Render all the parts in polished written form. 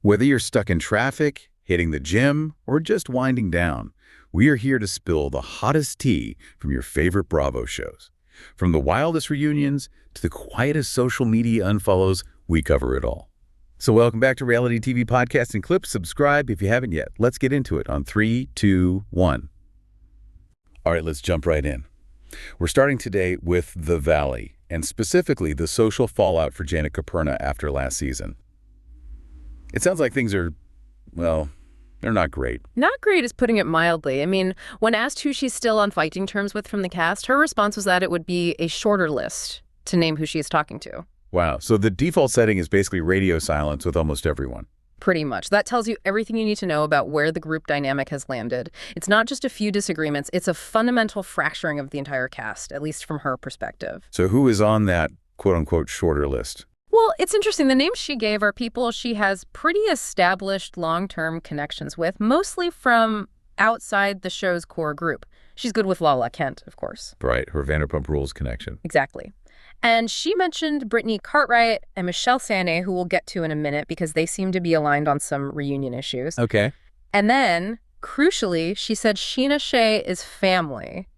Whether you're stuck in traffic, hitting the gym, or just winding down, we are here to spill the hottest tea from your favorite Bravo shows. From the wildest reunions to the quietest social media unfollows, we cover it all. So welcome back to Reality TV Podcast and Clips. Subscribe if you haven't yet. Let's get into it on 3, 2, 1. All right, let's jump right in. We're starting today with The Valley, and specifically the social fallout for Janet Caperna after last season. It sounds like things are, well, they're not great. Not great is putting it mildly. I mean, when asked who she's still on fighting terms with from the cast, her response was that it would be a shorter list to name who she is talking to. Wow, so the default setting is basically radio silence with almost everyone. Pretty much. That tells you everything you need to know about where the group dynamic has landed. It's not just a few disagreements, it's a fundamental fracturing of the entire cast, at least from her perspective. So who is on that quote-unquote shorter list? Well, it's interesting. The names she gave are people she has pretty established long-term connections with, mostly from outside the show's core group. She's good with Lala Kent, of course. Right, her Vanderpump Rules connection. Exactly. And she mentioned Brittany Cartwright and Michelle Sane, who we'll get to in a minute because they seem to be aligned on some reunion issues. Okay. And then, crucially, she said Sheena Shea is family.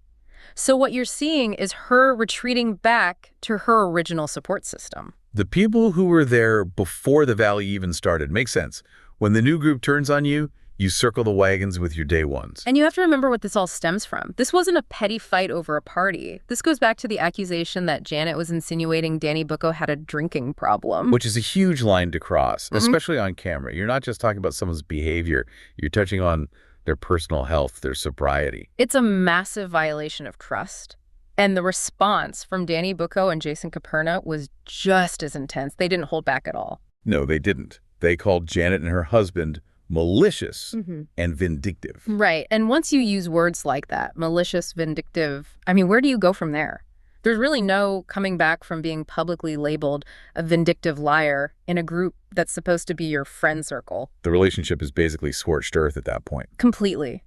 So what you're seeing is her retreating back to her original support system. The people who were there before the Valley even started. Makes sense. When the new group turns on you, you circle the wagons with your day ones. And you have to remember what this all stems from. This wasn't a petty fight over a party. This goes back to the accusation that Janet was insinuating Danny Bucco had a drinking problem. Which is a huge line to cross, especially on camera. You're not just talking about someone's behavior. You're touching on their personal health, their sobriety. It's a massive violation of trust. And the response from Danny Bucco and Jason Caperna was just as intense. They didn't hold back at all. No, they didn't. They called Janet and her husband malicious and vindictive. Right. And once you use words like that, malicious, vindictive, I mean, where do you go from there? There's really no coming back from being publicly labeled a vindictive liar in a group that's supposed to be your friend circle. The relationship is basically scorched earth at that point. Completely.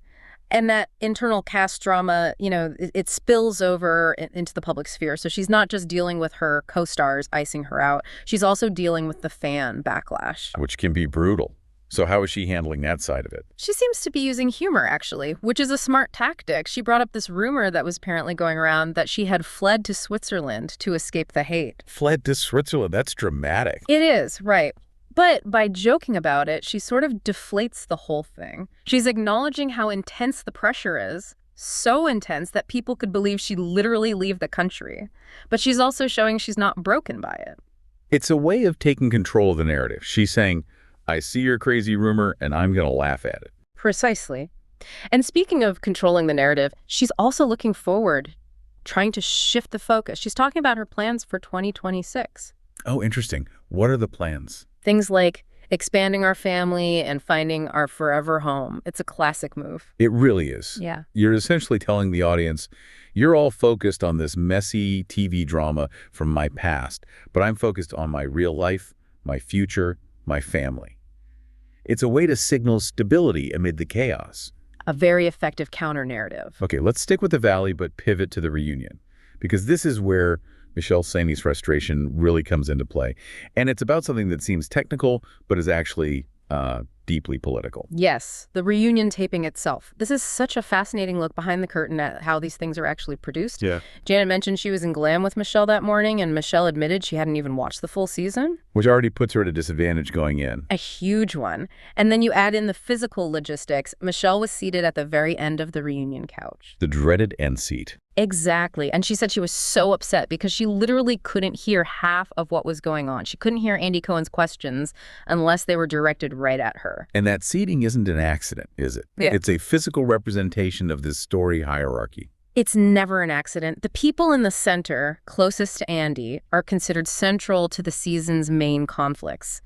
And that internal cast drama, you know, it spills over into the public sphere. So she's not just dealing with her co-stars icing her out. She's also dealing with the fan backlash. Which can be brutal. So how is she handling that side of it? She seems to be using humor, actually, which is a smart tactic. She brought up this rumor that was apparently going around that she had fled to Switzerland to escape the hate. Fled to Switzerland? That's dramatic. It is, right. But by joking about it, she sort of deflates the whole thing. She's acknowledging how intense the pressure is, so intense that people could believe she'd literally leave the country. But she's also showing she's not broken by it. It's a way of taking control of the narrative. She's saying, I see your crazy rumor, and I'm going to laugh at it. Precisely. And speaking of controlling the narrative, she's also looking forward, trying to shift the focus. She's talking about her plans for 2026. Oh, interesting. What are the plans? Things like expanding our family and finding our forever home. It's a classic move. It really is. Yeah. You're essentially telling the audience, you're all focused on this messy TV drama from my past, but I'm focused on my real life, my future, my family. It's a way to signal stability amid the chaos. A very effective counter-narrative. Okay, let's stick with the Valley, but pivot to the reunion, because this is where Michelle Sane's frustration really comes into play. And it's about something that seems technical, but is actually deeply political. Yes, the reunion taping itself. This is such a fascinating look behind the curtain at how these things are actually produced. Yeah. Janet mentioned she was in Glam with Michelle that morning, and Michelle admitted she hadn't even watched the full season. Which already puts her at a disadvantage going in. A huge one. And then you add in the physical logistics. Michelle was seated at the very end of the reunion couch. The dreaded end seat. Exactly. And she said she was so upset because she literally couldn't hear half of what was going on. She couldn't hear Andy Cohen's questions unless they were directed right at her. And that seating isn't an accident, is it? Yeah. It's a physical representation of this story hierarchy. It's never an accident. The people in the center, closest to Andy, are considered central to the season's main conflicts.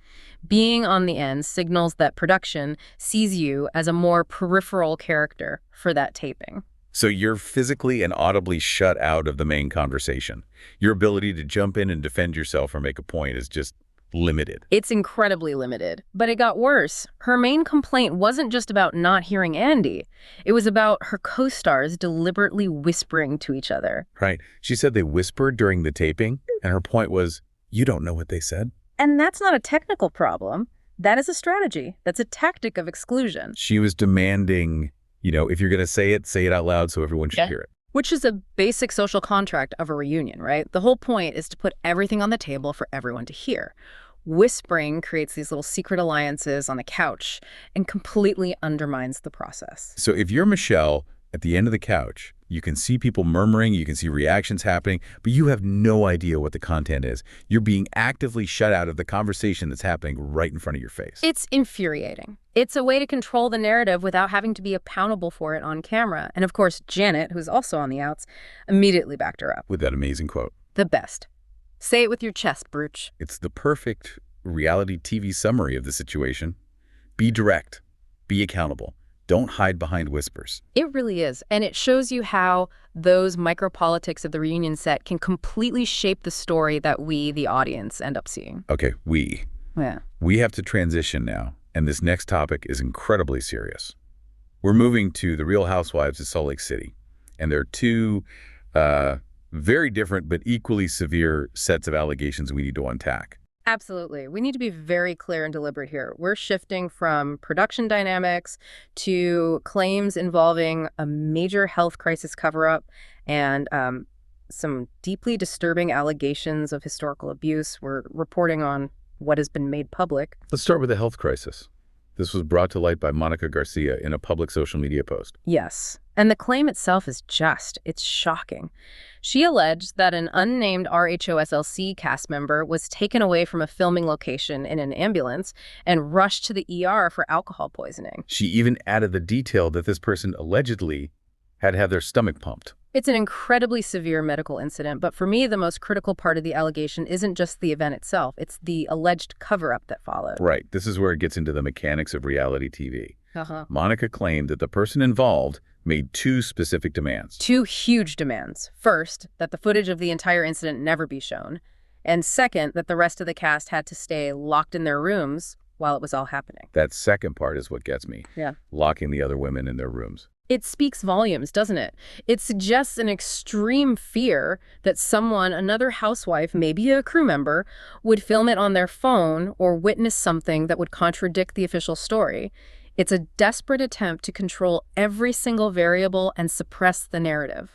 Being on the end signals that production sees you as a more peripheral character for that taping. So you're physically and audibly shut out of the main conversation. Your ability to jump in and defend yourself or make a point is just limited. It's incredibly limited. But it got worse. Her main complaint wasn't just about not hearing Andy. It was about her co-stars deliberately whispering to each other. Right. She said they whispered during the taping, and her point was, you don't know what they said. And that's not a technical problem. That is a strategy. That's a tactic of exclusion. She was demanding, if you're going to say it out loud so everyone should hear it. Which is a basic social contract of a reunion, right? The whole point is to put everything on the table for everyone to hear. Whispering creates these little secret alliances on the couch and completely undermines the process. So if you're Michelle at the end of the couch, you can see people murmuring, you can see reactions happening, but you have no idea what the content is. You're being actively shut out of the conversation that's happening right in front of your face. It's infuriating. It's a way to control the narrative without having to be accountable for it on camera. And of course, Janet, who's also on the outs, immediately backed her up. With that amazing quote. The best. Say it with your chest, Brooch. It's the perfect reality TV summary of the situation. Be direct. Be accountable. Don't hide behind whispers. It really is. And it shows you how those micropolitics of the reunion set can completely shape the story that we, the audience, end up seeing. Okay, we. Yeah. We have to transition now, and this next topic is incredibly serious. We're moving to the Real Housewives of Salt Lake City, and there are two very different but equally severe sets of allegations we need to unpack. Absolutely. We need to be very clear and deliberate here. We're shifting from production dynamics to claims involving a major health crisis cover-up and some deeply disturbing allegations of historical abuse. We're reporting on what has been made public. Let's start with the health crisis. This was brought to light by Monica Garcia in a public social media post. Yes. And the claim itself is it's shocking. She alleged that an unnamed RHOSLC cast member was taken away from a filming location in an ambulance and rushed to the ER for alcohol poisoning. She even added the detail that this person allegedly had their stomach pumped. It's an incredibly severe medical incident, but for me, the most critical part of the allegation isn't just the event itself. It's the alleged cover-up that followed. Right. This is where it gets into the mechanics of reality TV. Monica claimed that the person involved made two specific demands. Two huge demands. First, that the footage of the entire incident never be shown. And second, that the rest of the cast had to stay locked in their rooms while it was all happening. That second part is what gets me. Yeah. Locking the other women in their rooms. It speaks volumes, doesn't it? It suggests an extreme fear that someone, another housewife, maybe a crew member, would film it on their phone or witness something that would contradict the official story. It's a desperate attempt to control every single variable and suppress the narrative.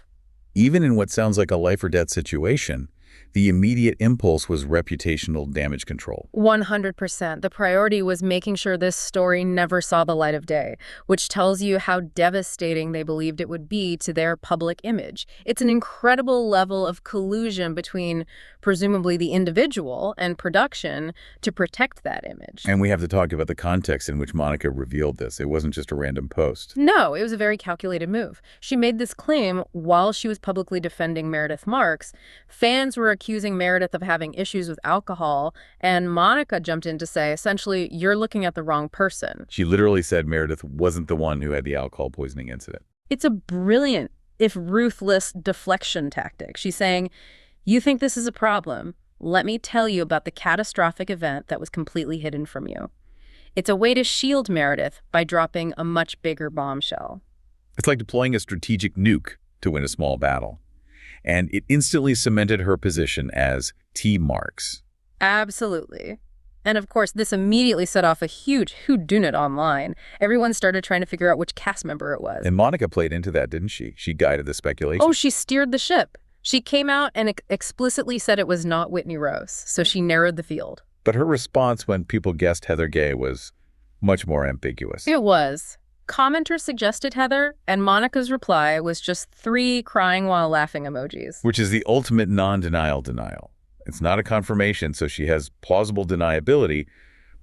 Even in what sounds like a life or death situation, the immediate impulse was reputational damage control. 100%. The priority was making sure this story never saw the light of day, which tells you how devastating they believed it would be to their public image. It's an incredible level of collusion between presumably the individual and production to protect that image. And we have to talk about the context in which Monica revealed this. It wasn't just a random post. No, it was a very calculated move. She made this claim while she was publicly defending Meredith Marks. Fans were accusing Meredith of having issues with alcohol, and Monica jumped in to say, essentially, you're looking at the wrong person. She literally said Meredith wasn't the one who had the alcohol poisoning incident. It's a brilliant, if ruthless, deflection tactic. She's saying, you think this is a problem. Let me tell you about the catastrophic event that was completely hidden from you. It's a way to shield Meredith by dropping a much bigger bombshell. It's like deploying a strategic nuke to win a small battle. And it instantly cemented her position as T. Marks. Absolutely. And of course, this immediately set off a huge whodunit online. Everyone started trying to figure out which cast member it was. And Monica played into that, didn't she? She guided the speculation. Oh, she steered the ship. She came out and explicitly said it was not Whitney Rose, so she narrowed the field. But her response when people guessed Heather Gay was much more ambiguous. It was. Commenters suggested Heather, and Monica's reply was just 3 crying while laughing emojis. Which is the ultimate non-denial denial. It's not a confirmation, so she has plausible deniability,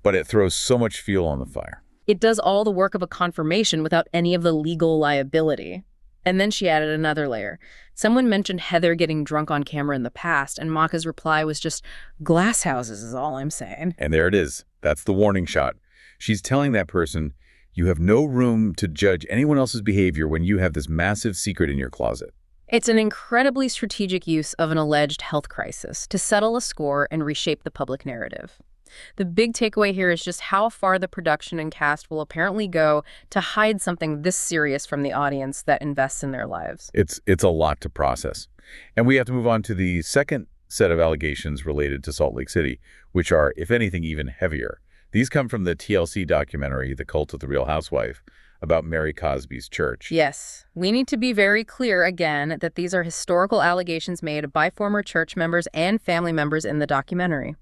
but it throws so much fuel on the fire. It does all the work of a confirmation without any of the legal liability. And then she added another layer. Someone mentioned Heather getting drunk on camera in the past, and Monica's reply was just, glass houses is all I'm saying. And there it is. That's the warning shot. She's telling that person, you have no room to judge anyone else's behavior when you have this massive secret in your closet. It's an incredibly strategic use of an alleged health crisis to settle a score and reshape the public narrative. The big takeaway here is just how far the production and cast will apparently go to hide something this serious from the audience that invests in their lives. It's a lot to process. And we have to move on to the second set of allegations related to Salt Lake City, which are, if anything, even heavier. These come from the TLC documentary, The Cult of the Real Housewife, about Mary Cosby's church. Yes, we need to be very clear again that these are historical allegations made by former church members and family members in the documentary.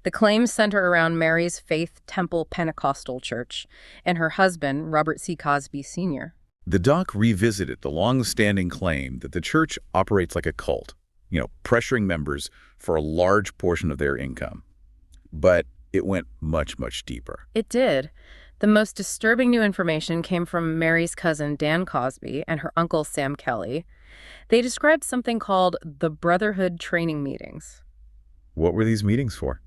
The claims center around Mary's Faith Temple Pentecostal Church and her husband, Robert C. Cosby Sr. The doc revisited the long-standing claim that the church operates like a cult, pressuring members for a large portion of their income. But it went much, much deeper. It did. The most disturbing new information came from Mary's cousin, Dan Cosby, and her uncle, Sam Kelly. They described something called the Brotherhood Training Meetings. What were these meetings for?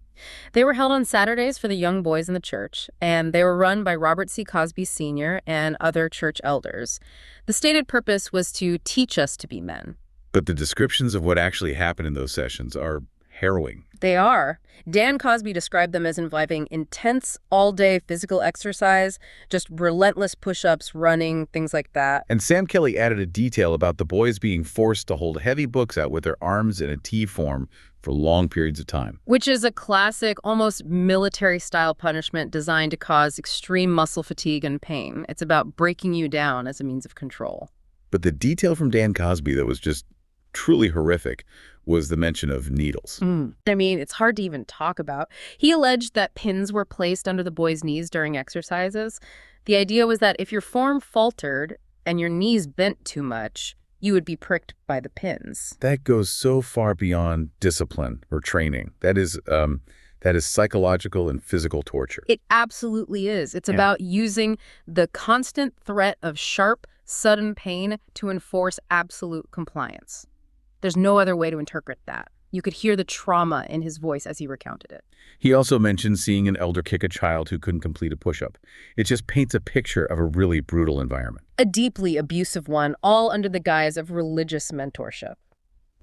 They were held on Saturdays for the young boys in the church, and they were run by Robert C. Cosby Sr. and other church elders. The stated purpose was to teach us to be men. But the descriptions of what actually happened in those sessions are harrowing. They are. Dan Cosby described them as involving intense, all-day physical exercise, just relentless push-ups, running, things like that. And Sam Kelly added a detail about the boys being forced to hold heavy books out with their arms in a T form for long periods of time. Which is a classic, almost military-style punishment designed to cause extreme muscle fatigue and pain. It's about breaking you down as a means of control. But the detail from Dan Cosby that was just truly horrific was the mention of needles. I mean, it's hard to even talk about. He alleged that pins were placed under the boys' knees during exercises. The idea was that if your form faltered and your knees bent too much, you would be pricked by the pins. That goes so far beyond discipline or training. That is psychological and physical torture. It absolutely is. It's about using the constant threat of sharp, sudden pain to enforce absolute compliance. There's no other way to interpret that. You could hear the trauma in his voice as he recounted it. He also mentioned seeing an elder kick a child who couldn't complete a push-up. It just paints a picture of a really brutal environment. A deeply abusive one, all under the guise of religious mentorship.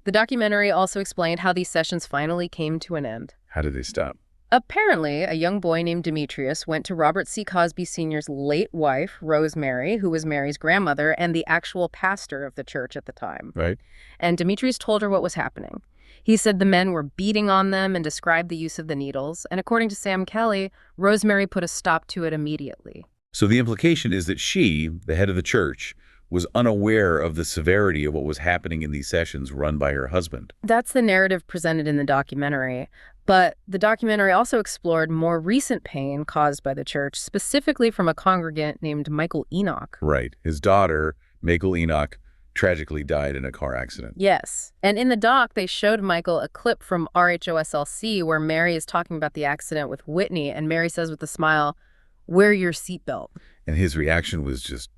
The documentary also explained how these sessions finally came to an end. How did they stop? Apparently, a young boy named Demetrius went to Robert C. Cosby Sr.'s late wife, Rosemary, who was Mary's grandmother and the actual pastor of the church at the time. Right. And Demetrius told her what was happening. He said the men were beating on them and described the use of the needles. And according to Sam Kelly, Rosemary put a stop to it immediately. So the implication is that she, the head of the church, was unaware of the severity of what was happening in these sessions run by her husband. That's the narrative presented in the documentary. But the documentary also explored more recent pain caused by the church, specifically from a congregant named Michael Enoch. Right. His daughter, Michael Enoch, tragically died in a car accident. Yes. And in the doc, they showed Michael a clip from RHOSLC where Mary is talking about the accident with Whitney, and Mary says with a smile, "Wear your seatbelt." And his reaction was just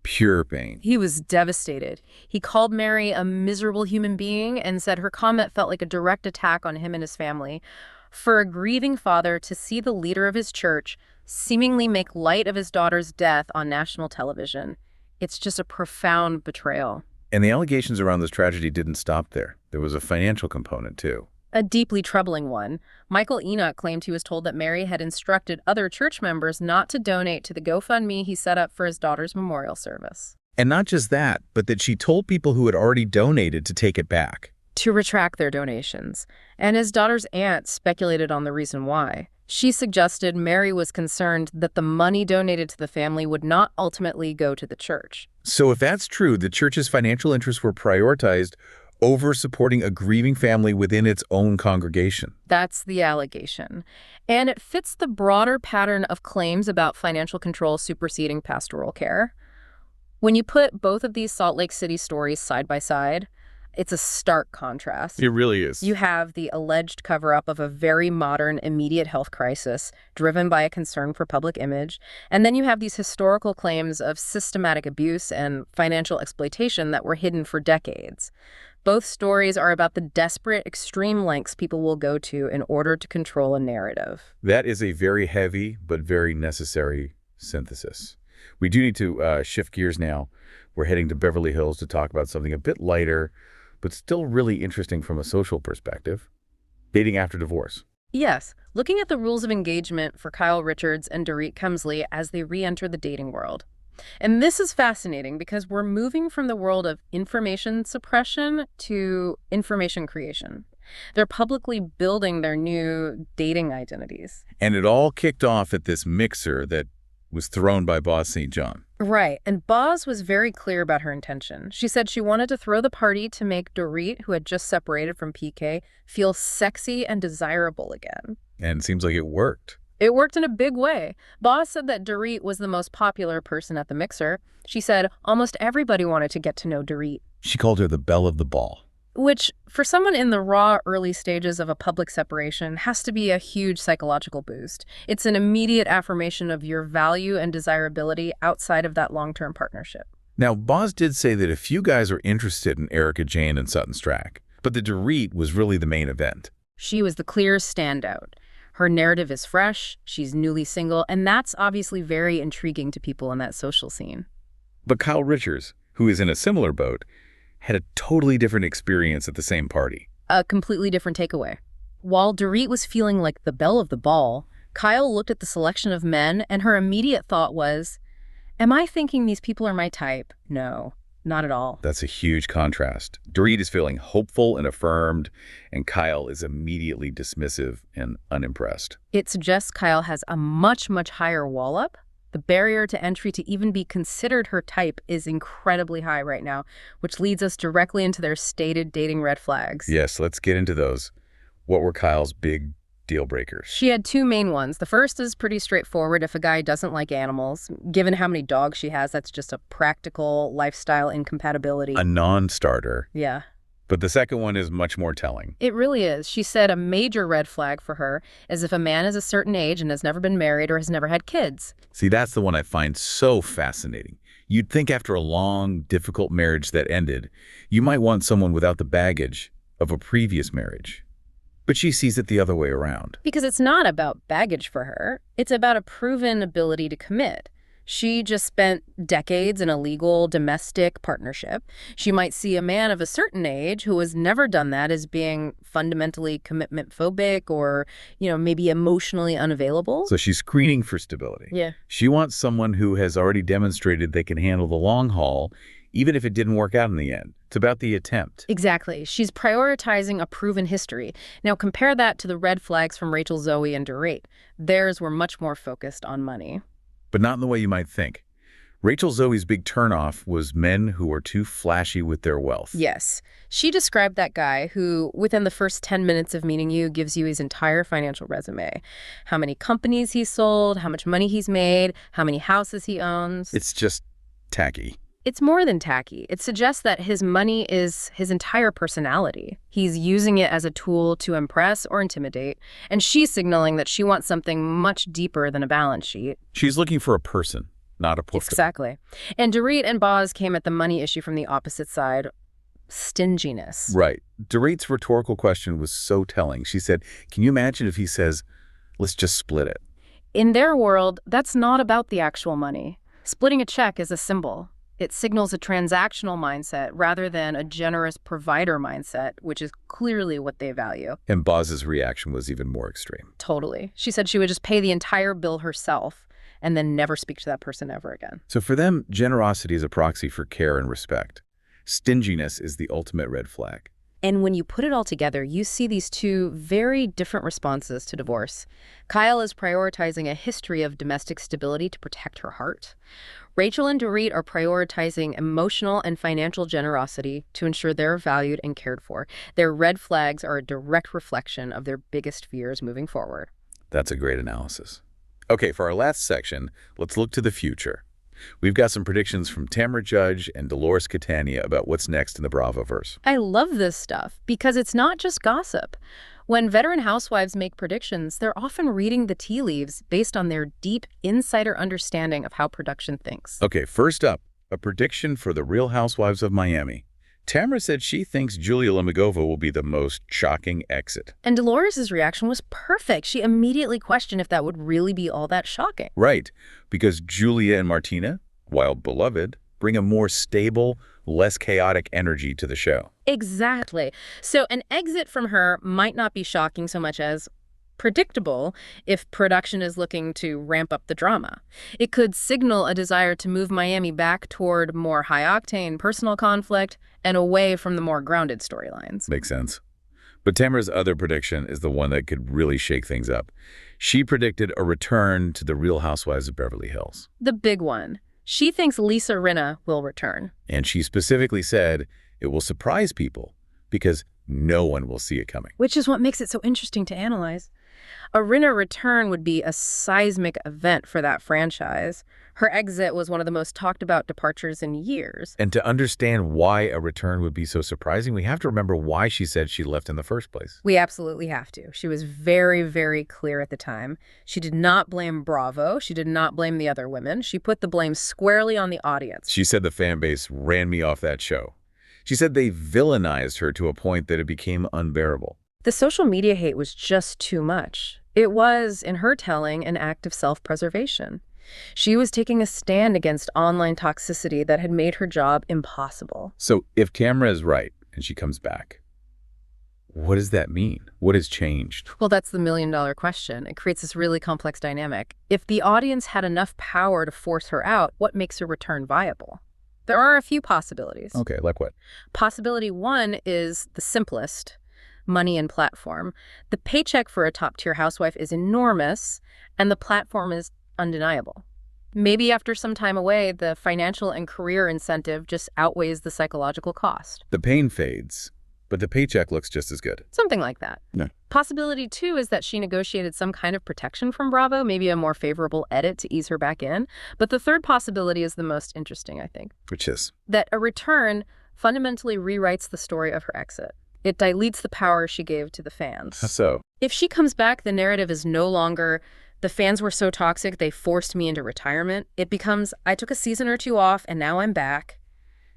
pure pain. He was devastated. He called Mary a miserable human being and said her comment felt like a direct attack on him and his family. For a grieving father to see the leader of his church seemingly make light of his daughter's death on national television, it's just a profound betrayal. And the allegations around this tragedy didn't stop there. There was a financial component, too. A deeply troubling one. Michael Enoch claimed he was told that Mary had instructed other church members not to donate to the GoFundMe he set up for his daughter's memorial service. And not just that, but that she told people who had already donated to take it back. To retract their donations. And his daughter's aunt speculated on the reason why. She suggested Mary was concerned that the money donated to the family would not ultimately go to the church. So if that's true, the church's financial interests were prioritized over supporting a grieving family within its own congregation. That's the allegation. And it fits the broader pattern of claims about financial control superseding pastoral care. When you put both of these Salt Lake City stories side by side, it's a stark contrast. It really is. You have the alleged cover-up of a very modern, immediate health crisis driven by a concern for public image. And then you have these historical claims of systematic abuse and financial exploitation that were hidden for decades. Both stories are about the desperate, extreme lengths people will go to in order to control a narrative. That is a very heavy but very necessary synthesis. We do need to shift gears now. We're heading to Beverly Hills to talk about something a bit lighter, but still really interesting from a social perspective: dating after divorce. Yes, looking at the rules of engagement for Kyle Richards and Dorit Kemsley as they re-enter the dating world. And this is fascinating because we're moving from the world of information suppression to information creation. They're publicly building their new dating identities. And it all kicked off at this mixer that was thrown by Boz St. John. Right, and Boz was very clear about her intention. She said she wanted to throw the party to make Dorit, who had just separated from PK, feel sexy and desirable again. And it seems like it worked. It worked in a big way. Boz said that Dorit was the most popular person at the mixer. She said almost everybody wanted to get to know Dorit. She called her the belle of the ball. Which, for someone in the raw early stages of a public separation, has to be a huge psychological boost. It's an immediate affirmation of your value and desirability outside of that long-term partnership. Now, Boz did say that a few guys are interested in Erica Jane and Sutton Strack, but the Dorit was really the main event. She was the clear standout. Her narrative is fresh, she's newly single, and that's obviously very intriguing to people in that social scene. But Kyle Richards, who is in a similar boat, had a totally different experience at the same party. A completely different takeaway. While Dorit was feeling like the belle of the ball, Kyle looked at the selection of men, and her immediate thought was, am I thinking these people are my type? No, not at all. That's a huge contrast. Dorit is feeling hopeful and affirmed, and Kyle is immediately dismissive and unimpressed. It suggests Kyle has a much, much higher wall up. The barrier to entry to even be considered her type is incredibly high right now, which leads us directly into their stated dating red flags. Yes, let's get into those. What were Kyle's big deal breakers? She had two main ones. The first is pretty straightforward. If a guy doesn't like animals, given how many dogs she has, that's just a practical lifestyle incompatibility. A non-starter. Yeah. But the second one is much more telling. It really is. She said a major red flag for her is if a man is a certain age and has never been married or has never had kids. See, that's the one I find so fascinating. You'd think after a long, difficult marriage that ended, you might want someone without the baggage of a previous marriage. But she sees it the other way around. Because it's not about baggage for her. It's about a proven ability to commit. She just spent decades in a legal domestic partnership. She might see a man of a certain age who has never done that as being fundamentally commitment phobic or, maybe emotionally unavailable. So she's screening for stability. Yeah. She wants someone who has already demonstrated they can handle the long haul, even if it didn't work out in the end. It's about the attempt. Exactly. She's prioritizing a proven history. Now compare that to the red flags from Rachel, Zoe, and Dorit. Theirs were much more focused on money. But not in the way you might think. Rachel Zoe's big turnoff was men who are too flashy with their wealth. Yes. She described that guy who, within the first 10 minutes of meeting you, gives you his entire financial resume. How many companies he's sold, how much money he's made, how many houses he owns. It's just tacky. It's more than tacky. It suggests that his money is his entire personality. He's using it as a tool to impress or intimidate, and she's signaling that she wants something much deeper than a balance sheet. She's looking for a person, not a portrait. Exactly. And Dorit and Boz came at the money issue from the opposite side. Stinginess. Right. Dorit's rhetorical question was so telling. She said, can you imagine if he says, let's just split it? In their world, that's not about the actual money. Splitting a check is a symbol. It signals a transactional mindset rather than a generous provider mindset, which is clearly what they value. And Boz's reaction was even more extreme. Totally. She said she would just pay the entire bill herself and then never speak to that person ever again. So for them, generosity is a proxy for care and respect. Stinginess is the ultimate red flag. And when you put it all together, you see these two very different responses to divorce. Kyle is prioritizing a history of domestic stability to protect her heart. Rachel and Dorit are prioritizing emotional and financial generosity to ensure they're valued and cared for. Their red flags are a direct reflection of their biggest fears moving forward. That's a great analysis. Okay, for our last section, let's look to the future. We've got some predictions from Tamra Judge and Dolores Catania about what's next in the Bravoverse. I love this stuff because it's not just gossip. When veteran housewives make predictions, they're often reading the tea leaves based on their deep insider understanding of how production thinks. Okay, first up, a prediction for the Real Housewives of Miami. Tamra said she thinks Julia Lamagova will be the most shocking exit. And Dolores' reaction was perfect. She immediately questioned if that would really be all that shocking. Right, because Julia and Martina, while beloved, bring a more stable, less chaotic energy to the show. Exactly. So an exit from her might not be shocking so much as predictable if production is looking to ramp up the drama. It could signal a desire to move Miami back toward more high-octane personal conflict and away from the more grounded storylines. Makes sense. But Tamara's other prediction is the one that could really shake things up. She predicted a return to the Real Housewives of Beverly Hills. The big one. She thinks Lisa Rinna will return. And she specifically said it will surprise people because no one will see it coming. Which is what makes it so interesting to analyze. A Rinna return would be a seismic event for that franchise. Her exit was one of the most talked about departures in years. And to understand why a return would be so surprising, we have to remember why she said she left in the first place. We absolutely have to. She was very, very clear at the time. She did not blame Bravo. She did not blame the other women. She put the blame squarely on the audience. She said the fan base ran me off that show. She said they villainized her to a point that it became unbearable. The social media hate was just too much. It was, in her telling, an act of self-preservation. She was taking a stand against online toxicity that had made her job impossible. So if Tamara is right and she comes back, what does that mean? What has changed? Well, that's the million-dollar question. It creates this really complex dynamic. If the audience had enough power to force her out, what makes her return viable? There are a few possibilities. Okay, like what? Possibility one is the simplest: money and platform. The paycheck for a top-tier housewife is enormous, and the platform is undeniable. Maybe after some time away, the financial and career incentive just outweighs the psychological cost. The pain fades, but the paycheck looks just as good. Something like that. No. Possibility two is that she negotiated some kind of protection from Bravo, maybe a more favorable edit to ease her back in. But the third possibility is the most interesting, I think. Which is? That a return fundamentally rewrites the story of her exit. It dilutes the power she gave to the fans. So? If she comes back, the narrative is no longer, the fans were so toxic, they forced me into retirement. It becomes, I took a season or two off, and now I'm back.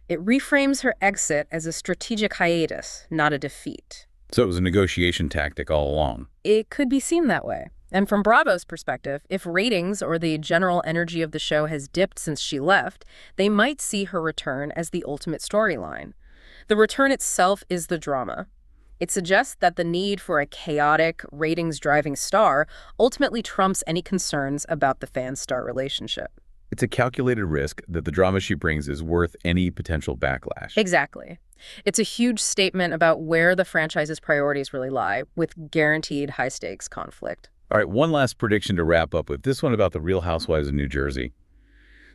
It reframes her exit as a strategic hiatus, not a defeat. So it was a negotiation tactic all along. It could be seen that way. And from Bravo's perspective, if ratings or the general energy of the show has dipped since she left, they might see her return as the ultimate storyline. The return itself is the drama. It suggests that the need for a chaotic, ratings-driving star ultimately trumps any concerns about the fan-star relationship. It's a calculated risk that the drama she brings is worth any potential backlash. Exactly. It's a huge statement about where the franchise's priorities really lie, with guaranteed high-stakes conflict. All right, one last prediction to wrap up with, this one about the Real Housewives of New Jersey.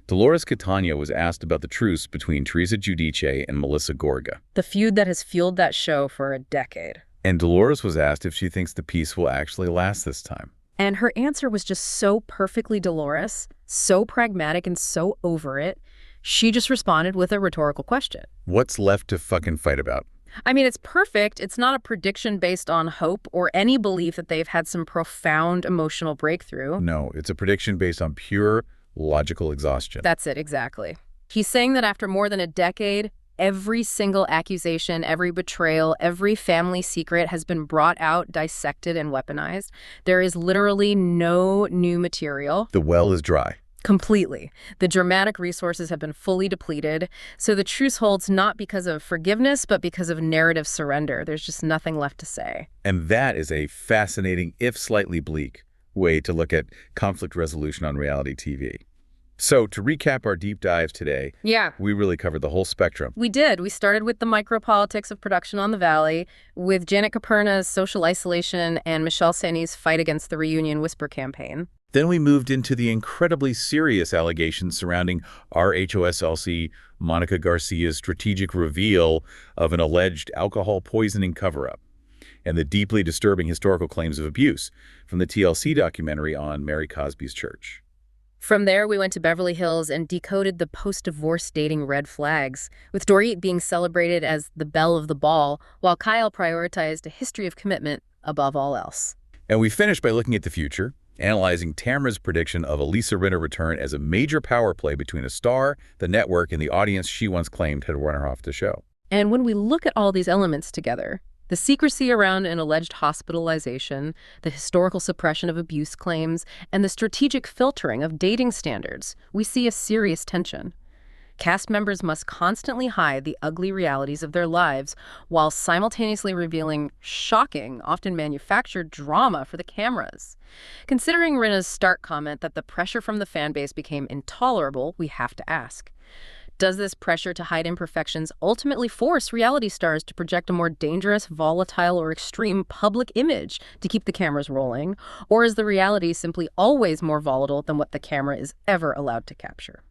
Dolores Catania was asked about the truce between Teresa Giudice and Melissa Gorga. The feud that has fueled that show for a decade. And Dolores was asked if she thinks the peace will actually last this time. And her answer was just so perfectly Dolores, so pragmatic and so over it. She just responded with a rhetorical question. What's left to fucking fight about? I mean, it's perfect. It's not a prediction based on hope or any belief that they've had some profound emotional breakthrough. No, it's a prediction based on pure logical exhaustion. That's it, exactly. He's saying that after more than a decade, every single accusation, every betrayal, every family secret has been brought out, dissected, and weaponized. There is literally no new material. The well is dry. Completely. The dramatic resources have been fully depleted. So the truce holds not because of forgiveness, but because of narrative surrender. There's just nothing left to say. And that is a fascinating, if slightly bleak, way to look at conflict resolution on reality TV. So to recap our deep dive today, we really covered the whole spectrum. We did. We started with the micropolitics of production on the Valley, with Janet Caperna's social isolation and Michelle Saini's fight against the reunion whisper campaign. Then we moved into the incredibly serious allegations surrounding RHOSLC Monica Garcia's strategic reveal of an alleged alcohol poisoning cover-up, and the deeply disturbing historical claims of abuse from the TLC documentary on Mary Cosby's church. From there, we went to Beverly Hills and decoded the post-divorce dating red flags, with Dorit being celebrated as the belle of the ball, while Kyle prioritized a history of commitment above all else. And we finished by looking at the future, analyzing Tamara's prediction of a Lisa Rinna return as a major power play between a star, the network, and the audience she once claimed had run her off the show. And when we look at all these elements together, the secrecy around an alleged hospitalization, the historical suppression of abuse claims, and the strategic filtering of dating standards, we see a serious tension. Cast members must constantly hide the ugly realities of their lives while simultaneously revealing shocking, often manufactured drama for the cameras. Considering Rinna's stark comment that the pressure from the fan base became intolerable, we have to ask, Does this pressure to hide imperfections ultimately force reality stars to project a more dangerous, volatile, or extreme public image to keep the cameras rolling? Or is the reality simply always more volatile than what the camera is ever allowed to capture?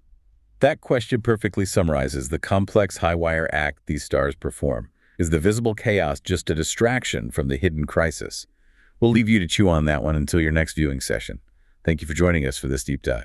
That question perfectly summarizes the complex high-wire act these stars perform. Is the visible chaos just a distraction from the hidden crisis? We'll leave you to chew on that one until your next viewing session. Thank you for joining us for this deep dive.